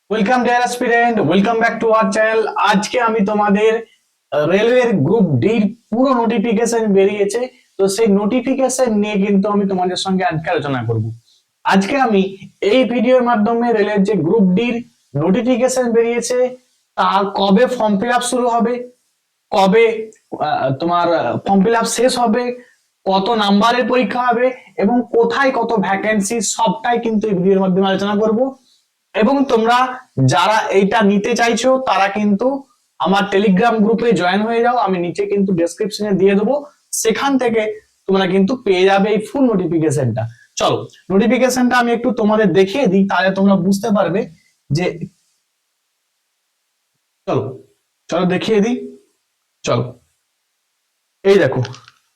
Welcome deer aspirant, welcome back to our channel. আজকে আমি তোমাদের রেলওয়ের গ্রুপ ডি পুরো নোটিফিকেশন বেরিয়েছে, তো সেই নোটিফিকেশন নিয়ে কিন্তু আমি তোমাদের সঙ্গে আজকে আলোচনা করব। আজকে আমি এই ভিডিওর মাধ্যমে রেলের যে গ্রুপ ডির নোটিফিকেশন বেরিয়েছে, তা কবে ফর্ম ফিল আপ শুরু হবে, কবে তোমার ফর্ম ফিল আপ শেষ হবে, কত নাম্বারের পরীক্ষা হবে এবং কোথায় কত ভ্যাকেন্সি, সবটাই কিন্তু এই ভিডিওর মাধ্যমে আলোচনা করব। এবং তোমরা যারা এইটা নিতে চাইছো তারা কিন্তু আমার টেলিগ্রাম গ্রুপে জয়েন হয়ে যাও, আমি নিচে কিন্তু ডেসক্রিপশনে দিয়ে দেবো, সেখান থেকে তোমরা কিন্তু পেয়ে যাবে এই ফুল নোটিফিকেশনটা। চলো নোটিফিকেশনটা আমি একটু তোমাদের দেখিয়ে দিই, তাহলে তোমরা বুঝতে পারবে যে চলো চলো দেখিয়ে দিই। চলো এই দেখো,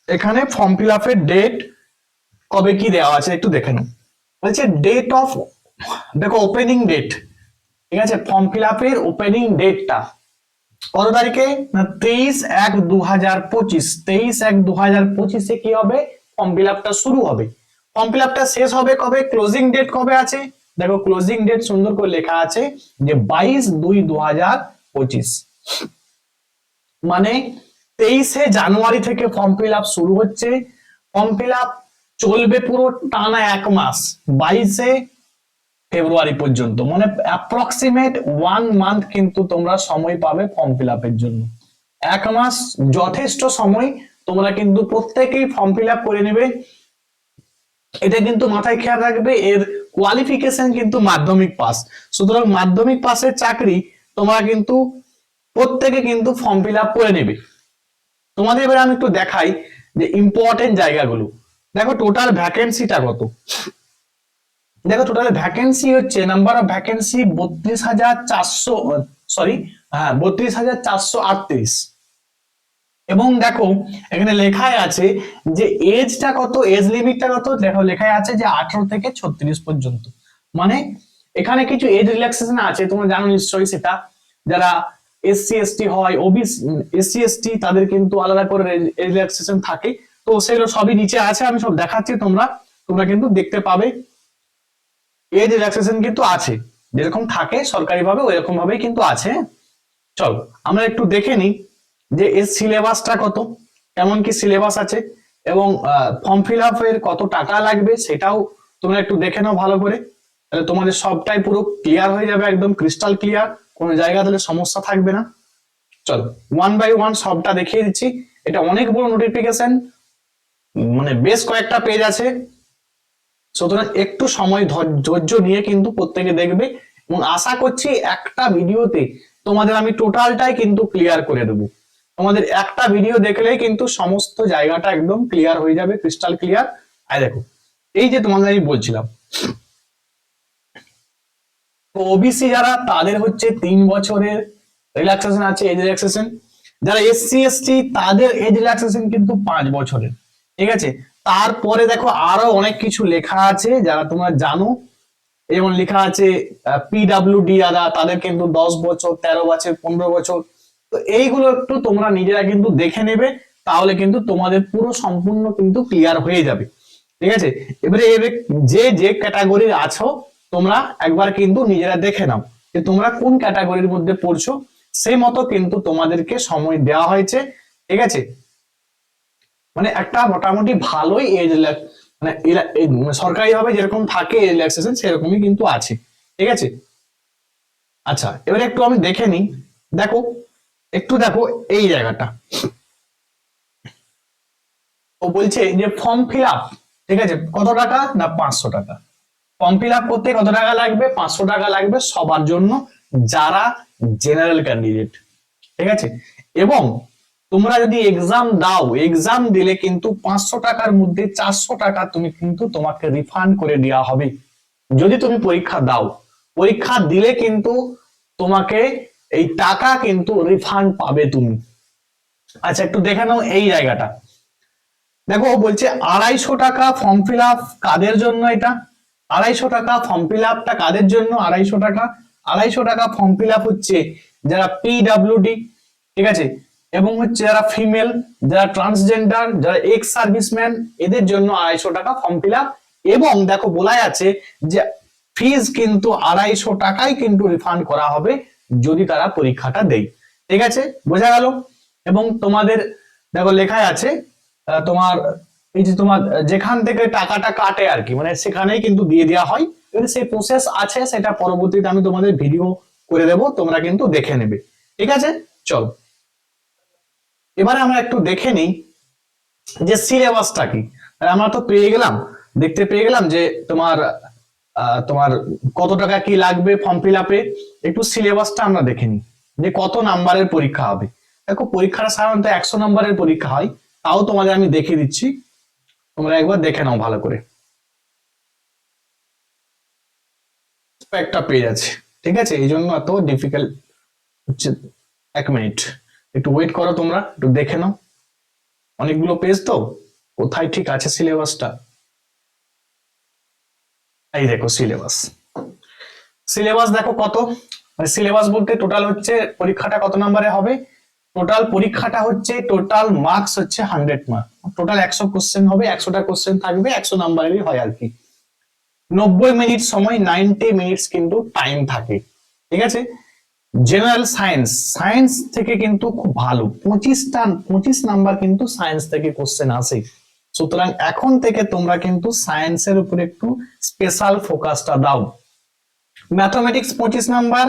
এখানে ফর্ম ফিল আপের ডেট কবে কি দেওয়া আছে একটু দেখে নাও। বলছে ডেট অফ, দেখো ওপেনিং ডেট, ঠিক আছে, ফর্ম ফিল আপের ওপেনিং ডেটটা কত তারিখে না 23/1/2025, 23/1/2025 কি হবে, ফর্ম ফিল আপটা শুরু হবে। ফর্ম ফিল আপটা শেষ হবে কবে, ক্লোজিং ডেট কবে আছে, দেখো ক্লোজিং ডেট সুন্দর করে লেখা আছে যে 22/2/2025, মানে 23শে জানুয়ারি থেকে ফর্ম ফিল আপ শুরু হচ্ছে। ফর্ম ফিল আপ চলবে পুরো টানা 1 মাস, 22শে ফেব্রুয়ারি পর্যন্ত, মানে অ্যাপ্রক্সিমেট 1 মান্থ কিন্তু তোমরা সময় পাবে ফর্ম ফিল আপের জন্য। 1 মাস যথেষ্ট সময়, তোমরা কিন্তু প্রত্যেকেই ফর্ম ফিল আপ করে নেবে। এটা কিন্তু মাথায় খেয়াল রাখবে, এর কোয়ালিফিকেশন কিন্তু মাধ্যমিক পাস, সুতরাং মাধ্যমিক পাসের চাকরি তোমরা কিন্তু প্রত্যেকে কিন্তু ফর্ম ফিল আপ করে নেবে। তোমাদের এবার আমি একটু দেখাই যে ইম্পর্টেন্ট জায়গাগুলো। দেখো টোটাল ভ্যাকেন্সিটা কত, দেখো টোটাল ভ্যাকেন্সি হচ্ছে, নাম্বার অফ ভ্যাকেন্সি 32,400, সরি, হ্যাঁ 32,438। এবং দেখো এখানে লেখায় আছে যে এজটা কত, এজ লিমিটটা কত, দেখো লেখায় আছে যে 18 থেকে 36 পর্যন্ত। মানে এখানে কিছু এজ রিল্যাক্সেশন আছে, তোমরা জানো নিশ্চয়ই সেটা। যারা এসসি এসটি হয়, ওবিসি, এসসি এসটি তাদের কিন্তু আলাদা করে এজ রিল্যাক্সেশন থাকে, তো সেগুলো সবই নিচে আছে, আমি সব দেখাচ্ছি, তোমরা তোমরা কিন্তু দেখতে পাবে। এজ রিল্যাক্সেশন কিন্তু আছে, যেরকম থাকে সরকারি ভাবে ওইরকম ভাবেই কিন্তু আছে। চলো আমরা একটু দেখে নিই যে এর সিলেবাসটা কত, কেমন কি সিলেবাস আছে, এবং ফর্ম ফিল আপের কত টাকা লাগবে সেটাও তোমরা একটু দেখে নাও ভালো করে, তাহলে তোমাদের সবটাই পুরো ক্লিয়ার হয়ে যাবে, একদম ক্রিস্টাল ক্লিয়ার, কোনো জায়গা তাহলে সমস্যা থাকবে না। চলো ওয়ান বাই ওয়ান সবটা দেখিয়ে দিচ্ছি। এটা অনেক বড় নোটিফিকেশন, মানে বেশ কয়েকটা পেজ আছে, সুতরাং একটু সময় ধৈর্য নিয়ে কিন্তু প্রত্যেকে দেখবে, এবং আশা করছি একটা ভিডিওতে তোমাদের আমি টোটালটাই কিন্তু ক্লিয়ার করে দেবো। তোমাদের একটা ভিডিও দেখলেই কিন্তু সমস্ত জায়গাটা একদম ক্লিয়ার হয়ে যাবে, ক্রিস্টাল ক্লিয়ার। আর দেখো এই যে তোমাদের আমি বলছিলাম, ওবিসি যারা তাদের হচ্ছে 3 বছরের রিল্যাক্সেশন আছে, এজ রিল্যাক্সেশন। যারা এসসি এসটি তাদের এজ রিল্যাক্সেশন কিন্তু 5 বছরের, ঠিক আছে। তারপরে দেখো আরো অনেক কিছু লেখা আছে যারা তোমরা জানো, যেমন লেখা আছে পিডাব্লিউডি যারা তাদের কিন্তু 10 বছর, 13 বছর, 15 বছর। তো এইগুলো একটু তোমরা নিজেরা কিন্তু দেখে নেবে, তাহলে কিন্তু তোমাদের পুরো সম্পূর্ণ কিন্তু ক্লিয়ার হয়ে যাবে, ঠিক আছে। এবারে যে যে ক্যাটাগরির আছো তোমরা একবার কিন্তু নিজেরা দেখে নাও যে তোমরা কোন ক্যাটাগরির মধ্যে পড়ছো, সেই মতো কিন্তু তোমাদেরকে সময় দেওয়া হয়েছে, ঠিক আছে। মানে একটা মোটামুটি ভালোই এজ, মানে সরকারি ভাবে যেরকম থাকে রিল্যাক্সেশন সেরকমই কিন্তু আছে, ঠিক আছে। আচ্ছা এবারে একটু আমি দেখে নিই, দেখো একটু দেখো এই জায়গাটা, ও বলছে যে ফর্ম ফিল আপ, ঠিক আছে, কত টাকা না 500 টাকা। ফর্ম ফিল আপ করতে কত টাকা লাগবে, 500 টাকা লাগবে সবার জন্য যারা জেনারেল ক্যান্ডিডেট, ঠিক আছে। এবং তোমরা যদি এক্সাম দাও, এক্সাম দিলে কিন্তু 500 টাকার মধ্যে 400 টাকা তুমি কিন্তু তোমাকে রিফান্ড করে দেওয়া হবে। যদি তুমি পরীক্ষা দাও, পরীক্ষা দিলে কিন্তু তোমাকে এই টাকা কিন্তু রিফান্ড পাবে তুমি। আচ্ছা একটু দেখে নাও এই জায়গাটা, দেখো বলছে 250 টাকা ফর্ম ফিল আপ কাদের জন্য, এটা 250 টাকা ফর্ম ফিল আপটা কাদের জন্য, 250 টাকা, 250 টাকা ফর্ম ফিল আপ হচ্ছে যারা পিডাব্লিউডি, ঠিক আছে, এবং হচ্ছে যারা ফিমেল, যারা ট্রান্সজেন্ডার, যারা এক্স সার্ভিসম্যান, এদের জন্য 250 টাকা ফর্ম ফিল আপ। এবং দেখো বলা আছে যে ফিজ কিন্তু 250 টাকাই কিন্তু রিফান্ড করা হবে যদি তারা পরীক্ষাটা দেয়। ঠিক আছে, বোঝা গেল? এবং তোমাদের দেখো লেখাই আছে তোমার এই যে তোমার যেখান থেকে টাকাটা কাটে আর কি, মানে সেখানেই কিন্তু দিয়ে দেওয়া হয়। এবারে সেই প্রসেস আছে, সেটা পরবর্তীতে আমি তোমাদের ভিডিও করে দেব, তোমরা কিন্তু দেখে নেবে। ঠিক আছে, চলো এবারে আমরা একটু দেখে নিই যে সিলেবাসটা কি। আমরা তো পেয়ে গেলাম, দেখতে পেয়ে গেলাম যে তোমার তোমার কত টাকা কি লাগবে ফর্ম ফিল আপে। একটু সিলেবাসটা আমরা দেখে নিই যে কত নাম্বারের পরীক্ষা হবে। দেখো পরীক্ষাটা সাধারণত 100 নম্বরের পরীক্ষা হয়, তাও তোমাদের আমি দেখিয়ে দিচ্ছি, তোমরা একবার দেখে নাও ভালো করে। একটা পেজ আছে, ঠিক আছে, এই জন্য এত ডিফিকাল্ট হচ্ছে। 1 মিনিট একটু ওয়েট করো, তোমরা একটু দেখে নাও, অনেকগুলো পেজ তো, কোথায় ঠিক আছে সিলেবাসটা। এই দেখো সিলেবাস, সিলেবাস দেখো কত, মানে সিলেবাস বলতে টোটাল হচ্ছে পরীক্ষাটা কত নম্বরে হবে। টোটাল পরীক্ষাটা হচ্ছে, টোটাল মার্কস হচ্ছে 100 মার্ক, টোটাল 100 কোশ্চেন হবে, 100টা কোশ্চেন থাকবে, 100 নাম্বারেরই হয় আর কি। 90 মিনিট সময়, 90 মিনিটস কিন্তু টাইম থাকে। ঠিক আছে, জেনারেল সায়েন্স, সায়েন্স থেকে কিন্তু খুব ভালো 25 নাম্বার কিন্তু সায়েন্স থেকে কোশ্চেন আসে। সুতরাং এখন থেকে তোমরা কিন্তু সায়েন্সের উপরে একটু স্পেশাল ফোকাসটা দাও। ম্যাথমেটিক্স 25 নাম্বার,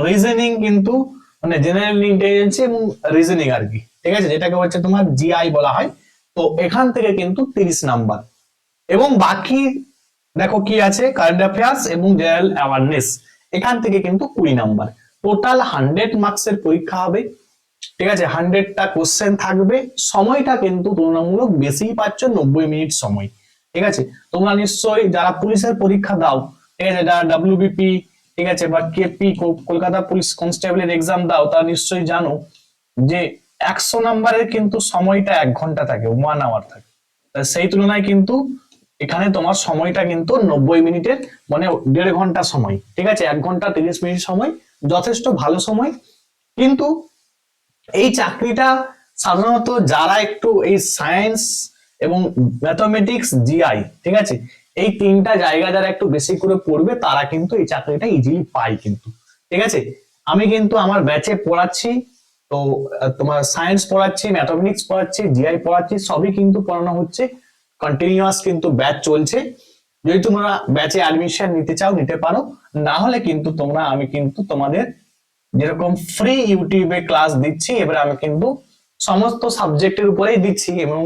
রিজনিং কিন্তু মানে জেনারেল ইন্টেলিজেন্স এবং রিজনিং আর কি, ঠিক আছে, যেটাকে হচ্ছে তোমার জিআই বলা হয়। তো এখান থেকে কিন্তু 30 নাম্বার, এবং বাকি দেখো কি আছে, কারেন্ট অ্যাফেয়ার্স এবং জেনারেল অ্যাওয়ারনেস, এখান থেকে কিন্তু 20 নাম্বার। টোটাল 100 মার্কসের পরীক্ষা হবে। ঠিক আছে, 100টা কোশ্চেন থাকবে, সময়টা কিন্তু তুলনামূলক বেশি পাচ্ছ, 90 মিনিট সময়। ঠিক আছে, তোমরা নিশ্চয়ই যারা পুলিশের পরীক্ষা দাও, ঠিক আছে, যারা ডাব্লিউবিপি, ঠিক আছে, বা কেপি কলকাতা পুলিশ কনস্টেবলের এক্সাম দাও, তারা নিশ্চয়ই জানো যে 100 নাম্বারের কিন্তু সময়টা 1 ঘন্টা থাকে, 1 আওয়ার থাকে। সেই তুলনায় কিন্তু এখানে তোমার সময়টা কিন্তু 90 মিনিটের, মানে 1.5 ঘন্টা সময়। ঠিক আছে, 1 ঘন্টা 30 মিনিট সময়, যথেষ্ট ভালো সময়। কিন্তু এই চাকরিটা সাধারণত যারা একটু এই সায়েন্স এবং ম্যাথমেটিক্স জিআই, ঠিক আছে, এই 3টা জায়গা যারা একটু বেশি করে পড়বে, তারা কিন্তু এই চাকরিটা ইজিলি পায় কিন্তু। ঠিক আছে, আমি কিন্তু আমার ব্যাচে পড়াচ্ছি, তো তোমার সায়েন্স পড়াচ্ছি, ম্যাথমেটিক্স পড়াচ্ছি, জিআই পড়াচ্ছি, সবই কিন্তু পড়ানো হচ্ছে, কন্টিনিউয়াস কিন্তু ব্যাচ চলছে। যদি তোমরা ব্যাচে অ্যাডমিশন নিতে চাও নিতে পারো, না হলে কিন্তু তোমরা, আমি কিন্তু তোমাদের যেরকম ফ্রি ইউটিউবে ক্লাস দিচ্ছি, এবারে আমি কিন্তু সমস্ত সাবজেক্টের উপরেই দিচ্ছি, এবং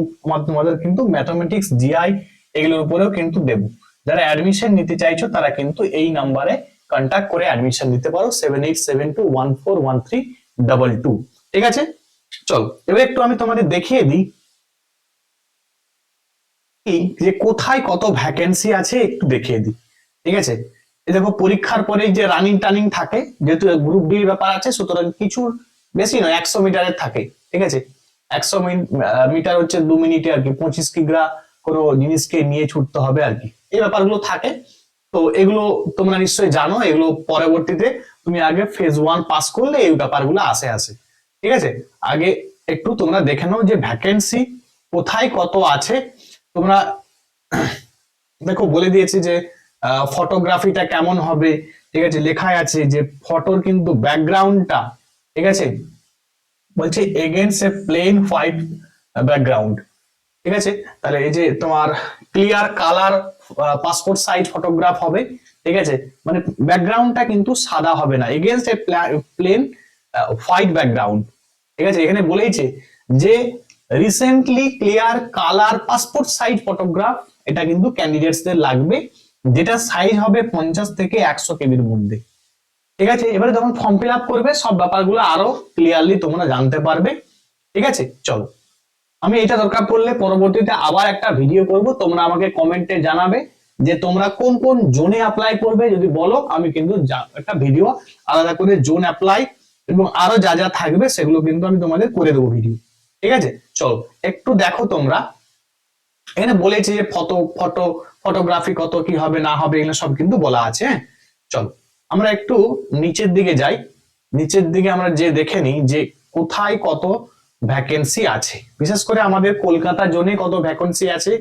তোমাদের কিন্তু ম্যাথমেটিক্স জিআই এগুলোর উপরেও কিন্তু দেব। যারা অ্যাডমিশন নিতে চাইছো তারা কিন্তু এই নাম্বারে কন্ট্যাক্ট করে অ্যাডমিশন নিতে পারো, 7872141322। ঠিক আছে, চলো এবার একটু আমি তোমাদের দেখিয়ে দিই যে কোথায় কত ভ্যাকেন্সি আছে, একটু দেখিয়ে দিই। ঠিক আছে, এই দেখো পরীক্ষার পরে যে রানিং টানিং থাকে, যেহেতু গ্রুপ ডির ব্যাপার আছে, সুতরাং কিছু বেশি নয়, 100 মিটারের থাকে। ঠিক আছে, 100 মিটার হচ্ছে 2 মিনিটে আর কি, 25 কিগ্রা কোনো জিনিসকে নিয়ে ছুটতে হবে আর কি, এই ব্যাপারগুলো থাকে। তো এগুলো তোমরা নিশ্চয়ই জানো, এগুলো পরবর্তীতে তুমি আগে ফেজ 1 পাস করলে এই ব্যাপারগুলো আসে আসে। ঠিক আছে, আগে একটু তোমরা দেখে নাও যে ভ্যাকেন্সি কোথায় কত আছে। তোমরা দেখো বলে দিয়েছি যে ফটোগ্রাফিটা কেমন হবে। ঠিক আছে, লেখায় আছে যে ফটোর কিন্তু ব্যাকগ্রাউন্ডটা, ঠিক আছে, বলছে এগেইনস্ট এ প্লেন হোয়াইট ব্যাকগ্রাউন্ড। ঠিক আছে, তাহলে এই যে তোমার clear colour passport size photograph হবে। ঠিক আছে, মানে ব্যাকগ্রাউন্ডটা কিন্তু সাদা হবে না, এগেইনস্ট এ প্লেন হোয়াইট ব্যাকগ্রাউন্ড। ঠিক আছে, এখানে বলেইছে যে recently clear colour passport size photograph, এটা কিন্তু ক্যান্ডিডেটসদের লাগবে, যেটা সাইজ হবে 50 থেকে 100 কেবির মধ্যে। ঠিক আছে, এবারে যখন ফর্ম ফিল আপ করবে সব ব্যাপারগুলো আরো ক্লিয়ারলি তোমরা জানতে পারবে। ঠিক আছে, চলো আমি এটা দরকার পড়লে পরবর্তীতে আবার একটা ভিডিও করব, তোমরা আমাকে কমেন্টে জানাবে যে তোমরা কোন কোন জোনে অ্যাপ্লাই করবে, যদি বলো আমি কিন্তু একটা ভিডিও আলাদা করে জোন অ্যাপ্লাই এবং আরো যা যা থাকবে সেগুলো কিন্তু আমি তোমাদের করে দেবো ভিডিও। ঠিক আছে, চলো একটু দেখো তোমরা, এখানে বলেছি যে ফটোগ্রাফি কত কি হবে না হবে এগুলো সব কিন্তু বলা আছে। চলো আমরা একটু নিচের দিকে যাই, নিচের দিকে আমরা যে দেখে নিই যে কোথায় কত ভ্যাকেন্সি আছে, বিশেষ করে আমাদের কলকাতা জোনে কত ভ্যাকেন্সি আছে।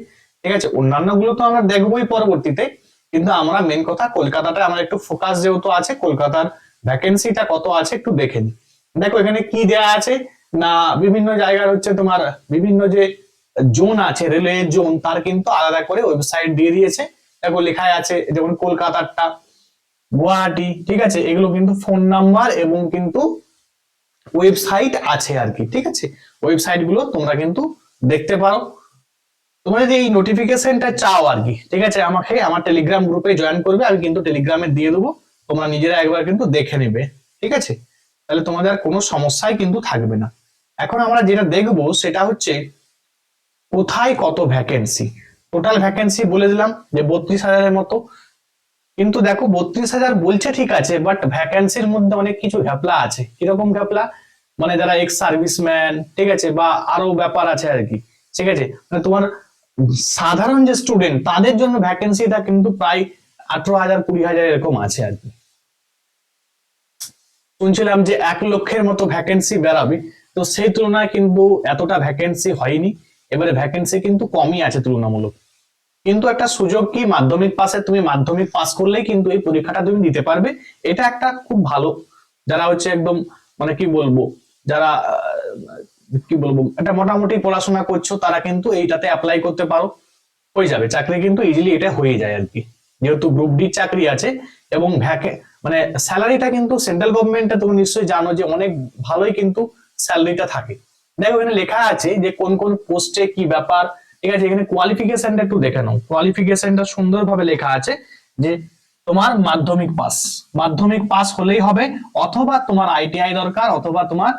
ঠিক আছে, অন্যান্য গুলো তো আমরা দেখবোই পরবর্তীতে, কিন্তু আমরা মেন কথা কলকাতাটা আমার একটু ফোকাস যেহেতু আছে, কলকাতার ভ্যাকেন্সিটা কত আছে একটু দেখে নি। দেখো এখানে কি দেয়া আছে না, বিভিন্ন জায়গার হচ্ছে তোমার বিভিন্ন যে জোন আছে, রেলওয়ে জোন, তার কিন্তু আলাদা করে ওয়েবসাইট দিয়ে দিয়েছে। দেখো লেখা আছে যেমন কলকাতারটা, গুয়াহাটি, ঠিক আছে, এগুলো কিন্তু ফোন নাম্বার এবং কিন্তু ওয়েবসাইট আছে আর কি, ঠিক আছে। ওয়েবসাইট গুলো তোমরা কিন্তু দেখতে পারো। তোমরা যদি এই নোটিফিকেশনটা চাও আর কি, ঠিক আছে, আমাকে আমার টেলিগ্রাম গ্রুপে জয়েন করবে, আমি কিন্তু টেলিগ্রামে দিয়ে দেবো, তোমরা নিজেরা একবার কিন্তু দেখে নেবে, ঠিক আছে। তাহলে তোমাদের আর কোনো সমস্যাই কিন্তু থাকবে না। এখন আমরা যেটা দেখবো সেটা হচ্ছে কোথায় কত ভ্যাকেন্সি। টোটাল ভ্যাকেন্সি বলে দিলাম যে 32,000-এর মতো। কিন্তু দেখো 32,000 বলছে ঠিক আছে, বাট ভ্যাকেন্সির মধ্যে অনেক কিছু ঘ্যাপলা আছে। কিরকম ঘ্যাপলা, মানে যারা এক্স সার্ভিসম্যান, ঠিক আছে, বা আরো ব্যাপার আছে আর কি, ঠিক আছে। মানে তোমার সাধারণ যে স্টুডেন্ট তাদের জন্য ভ্যাকেন্সিটা কিন্তু প্রায় 18,000 20,000 এরকম আছে আর কি। শুনছিলাম যে 1 লক্ষের মতো ভ্যাকেন্সি বেরাবে, তো সেই তুলনায় কিন্তু এতটা ভ্যাকেন্সি হয়নি। এবারে ভ্যাকেন্সি কিন্তু কমই আছে তুলনামূলক। কিন্তু একটা সুযোগ কি, মাধ্যমিক পাশে তুমি মাধ্যমিক পাস করলেই কিন্তু এই পরীক্ষাটা তুমি দিতে পারবে। এটা একটা খুব ভালো, যারা হচ্ছে একদম মানে কি বলবো, যারা কি বলবো একটা মোটামুটি পড়াশোনা করছো তারা কিন্তু এইটাতে অ্যাপ্লাই করতে পারো, হয়ে যাবে চাকরি কিন্তু ইজিলি, এটা হয়ে যায় আর কি। যেহেতু গ্রুপ ডি চাকরি আছে এবং মানে স্যালারিটা কিন্তু সেন্ট্রাল গভর্নমেন্টে তুমি নিশ্চয়ই জানো যে অনেক ভালোই কিন্তু স্যালারিটা থাকে। দেখো এখানে লেখা আছে যে কোন কোন পোস্টে কি ব্যাপার, ঠিক আছে। এখানে কোয়ালিফিকেশনটা একটু দেখে নাও, কোয়ালিফিকেশনটা সুন্দরভাবে লেখা আছে যে তোমার মাধ্যমিক পাস হলেই হবে, অথবা তোমার আইটিআই দরকার, অথবা তোমার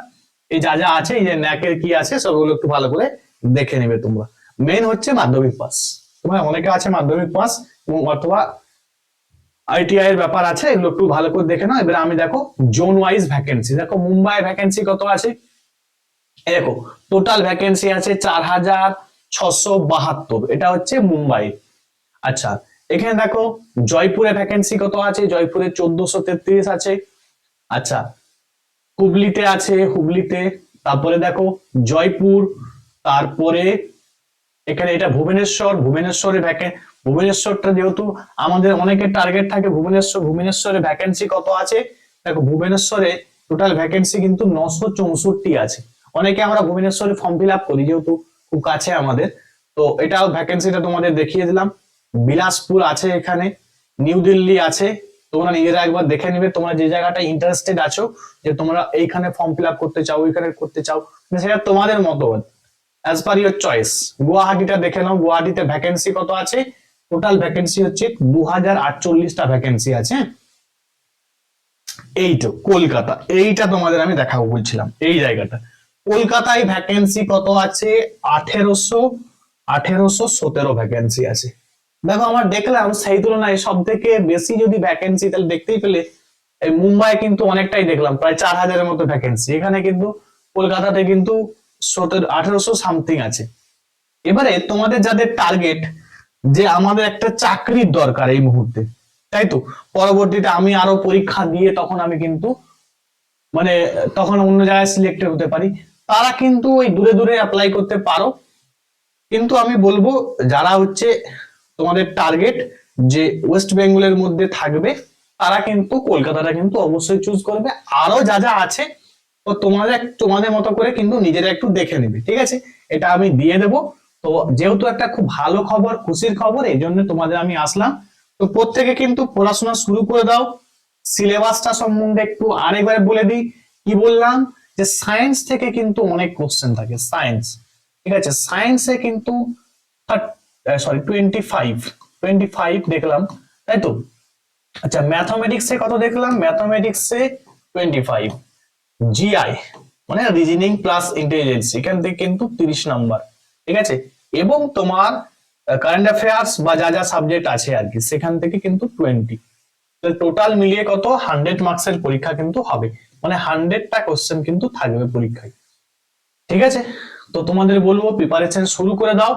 এই যা যা আছে, এই যে ন্যাকের কি আছে সবগুলো একটু ভালো করে দেখে নেবে তোমরা। মেন হচ্ছে মাধ্যমিক পাস, তোমার অনেকে আছে মাধ্যমিক পাস এবং অথবা আইটিআই এর ব্যাপার আছে, এগুলো একটু ভালো করে দেখে নাও। এবার আমি দেখো জোন ওয়াইজ ভ্যাকেন্সি, দেখো মুম্বাই ভ্যাকেন্সি কত আছে, দেখো টোটাল ভ্যাকেন্সি আছে 4,672, এটা হচ্ছে মুম্বাই। আচ্ছা, এখানে দেখো জয়পুরে ভ্যাকেন্সি কত আছে, জয়পুরে 1,433 আছে। আচ্ছা, হুগলিতে আছে, হুগলিতে, তারপরে দেখো জয়পুর, তারপরে এখানে এটা ভুবনেশ্বরে ভুবনেশ্বরটা যেহেতু আমাদের অনেকের টার্গেট থাকে ভুবনেশ্বরে ভ্যাকেন্সি কত আছে, দেখো ভুবনেশ্বরে টোটাল ভ্যাকেন্সি কিন্তু 964 আছে। অনেকে আমরা ভুবনেশ্বরে ফর্ম ফিল আপ করি যেহেতু খুব কাছে আমাদের, তো এটাও ভ্যাকেন্সিটা তোমাদের দেখিয়ে দিলাম। বিলাসপুর আছে, এখানে নিউ দিল্লি আছে, তোমরা নিজেরা একবার দেখে নিবে তোমরা যে জায়গাটা ইন্টারেস্টেড আছো, যে তোমরা এইখানে ফর্ম ফিল আপ করতে চাও, ওইখানে করতে চাও, সেটা তোমাদের মতো, অ্যাজ পার ইউর চয়েস। গুয়াহাটিটা দেখে নাও, গুয়াহাটিতে ভ্যাকেন্সি কত আছে, টোটাল ভ্যাকেন্সি হচ্ছে 2,048টা ভ্যাকেন্সি আছে। এই তো কলকাতা, এইটা তোমাদের আমি দেখাবো বলছিলাম, এই জায়গাটা কলকাতায় ভ্যাকেন্সি কত আছে, 1817 ভ্যাকেন্সি আছে। দেখো আমার দেখলাম সেই তুলনায় সব থেকে বেশি যদি ভ্যাকেন্সি তাহলে দেখতেই পেলে এই মুম্বাই কিন্তু অনেকটাই দেখলাম, প্রায় 4,000-এর মতো ভ্যাকেন্সি। এখানে কিন্তু কলকাতাতে কিন্তু 1800 সামথিং আছে। এবারে তোমাদের যাদের টার্গেট যে আমাদের একটা চাকরির দরকার এই মুহূর্তে, তাই তো, পরবর্তীতে আমি আরো পরীক্ষা দিয়ে তখন আমি কিন্তু মানে তখন অন্য জায়গায় সিলেক্টেড হতে পারি, তারা কিন্তু ওই দূরে দূরে অ্যাপ্লাই করতে পারো। কিন্তু আমি বলবো যারা হচ্ছে তোমাদের টার্গেট যে ওয়েস্ট বেঙ্গলের মধ্যে থাকবে, তারা কিন্তু কলকাতাটা কিন্তু অবশ্যই চুজ করবে। আরো যা যা আছে তো তোমাদের মতো করে কিন্তু নিজেরা একটু দেখে নেবে, ঠিক আছে, এটা আমি দিয়ে দেবো। তো যেহেতু একটা খুব ভালো খবর, খুশির খবর, এই জন্য তোমাদের আমি আসলাম। তো প্রত্যেকে কিন্তু পড়াশোনা শুরু করে দাও। সিলেবাসটা সম্বন্ধে একটু আরেকবার বলে দিই, কি বললাম যে সায়েন্স থেকে কিন্তু অনেক কোশ্চেন থাকে, সায়েন্স, ঠিক আছে, সায়েন্সে কিন্তু 25 দেখলাম, তাই তো। আচ্ছা, ম্যাথমেটিক্সে কত দেখলাম, ম্যাথমেটিক্সে 25, জিআই মানে রিজনিং প্লাস ইন্টেলিজেন্স, এখান থেকে কিন্তু 30 নাম্বার, ঠিক আছে। এবং তোমার কারেন্ট অ্যাফেয়ার্স বা যা যা সাবজেক্ট আছে আর কি, সেখান থেকে কিন্তু 20। টোটাল মিলিয়ে কত 100 মার্কসের পরীক্ষা কিন্তু হবে, মানে 100টা কোশ্চেন কিন্তু থাকবে পরীক্ষায়, ঠিক আছে। তো তোমাদের বলবো প্রিপারেশন শুরু করে দাও।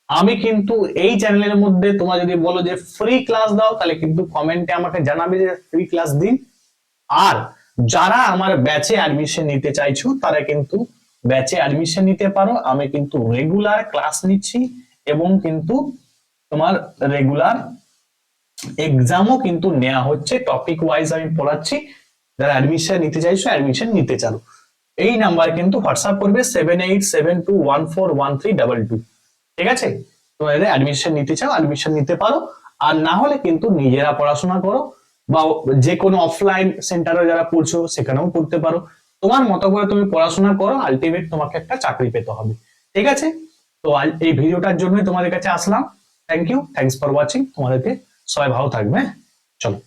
আমি কিন্তু এই চ্যানেলের মধ্যে তোমরা যদি বলো যে ফ্রি ক্লাস দাও, তাহলে কিন্তু কমেন্টে আমাকে জানাবে যে ফ্রি ক্লাস দিন। আর যারা আমার ব্যাচে অ্যাডমিশন নিতে চাইছো তারা কিন্তু ব্যাচে অ্যাডমিশন নিতে পারো। আমি কিন্তু রেগুলার ক্লাস নিচ্ছি এবং কিন্তু তোমার রেগুলার এক্সামও কিন্তু নেওয়া হচ্ছে, টপিক ওয়াইজ আমি পড়াচ্ছি। যারা অ্যাডমিশন নিতে চাইছো অ্যাডমিশন নিতে চাও, এই নাম্বার কিন্তু হোয়াটসঅ্যাপ করবে 7872141322। ঠিক আছে, তোমরা যদি অ্যাডমিশন নিতে চাও অ্যাডমিশন নিতে পারো, আর না হলে কিন্তু নিজেরা পড়াশোনা করো, বা যে কোনো অফলাইন সেন্টারে যারা পড়ছো সেখানেও পড়তে পারো। তোমার মতো করে তুমি পড়াশোনা করো, আলটিমেট তোমাকে একটা চাকরি পেতে হবে। ঠিক আছে, তো এই ভিডিওটার জন্যই তোমাদের কাছে আসলাম। Thank you, thanks for watching. তোমাদেরকে সবাই ভালো থাকবে, হ্যাঁ? চলো।